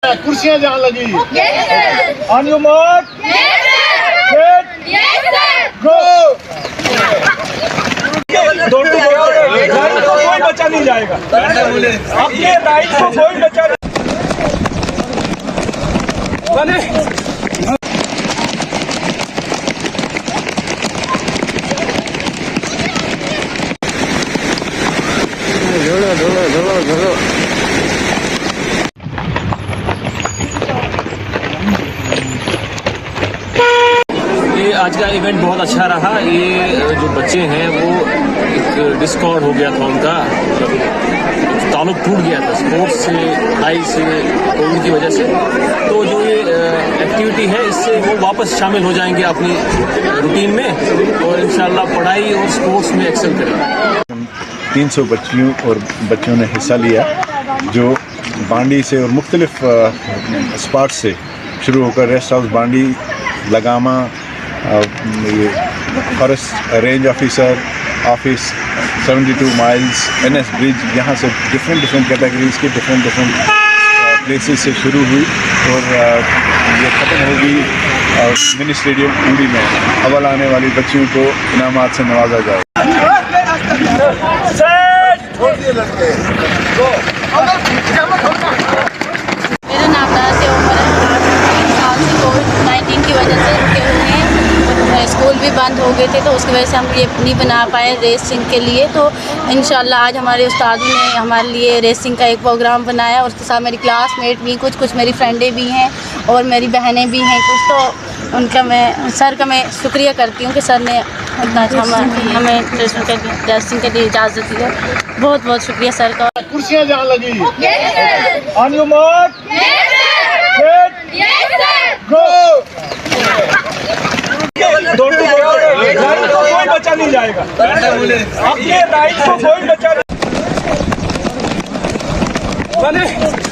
कुर्सियां जहाँ लगी on your mark go. Right को कोई बचा नहीं जाएगा, अपने राइट को कोई बचा नहीं। ये आज का इवेंट बहुत अच्छा रहा। ये जो बच्चे हैं वो एक डिस्कॉर्ड हो गया था, उनका ताल्लुक टूट गया था स्पोर्ट्स से, पढ़ाई से, कोविड की वजह से। तो जो ये एक्टिविटी है इससे वो वापस शामिल हो जाएंगे अपनी रूटीन में और इंशाल्लाह पढ़ाई और स्पोर्ट्स में एक्सेल करेंगे। 300 बच्चों ने हिस्सा लिया जो बांडी से और मुख्तलिफ स्पॉट से शुरू होकर rest house Bandi, Lagama, forest range officer office, 72 miles, NS bridge, यहाँ से डिफरेंट कैटेगरीज के डिफरेंट प्लेसेस से शुरू हुई और ये ख़त्म होगी मिनी स्टेडियम पूरी में। अव्वल आने वाली बच्चियों को इनामात से नवाजा जाए। मेरा नाम नाज़िया उमर है। 3 साल से कोविड-19 की वजह से रुके हुए हैं, स्कूल भी बंद हो गए थे, तो उसकी वजह से हम ये नहीं बना पाए रेसिंग के लिए। तो इंशाल्लाह आज हमारे उस्तादों ने हमारे लिए रेसिंग का एक प्रोग्राम बनाया और उसके साथ मेरी क्लासमेट भी कुछ मेरी फ्रेंडें भी हैं और मेरी बहनें भी हैं कुछ। तो उनका सर का मैं शुक्रिया करती हूँ कि सर ने इतना अच्छा हमें रेसिंग के लिए इजाज़त दी है। बहुत बहुत शुक्रिया सर का। कुर्सियां जहाँ लगी on your mark go. Right को कोई बचा नहीं जाएगा, अपने राइट को कोई बचा नहीं।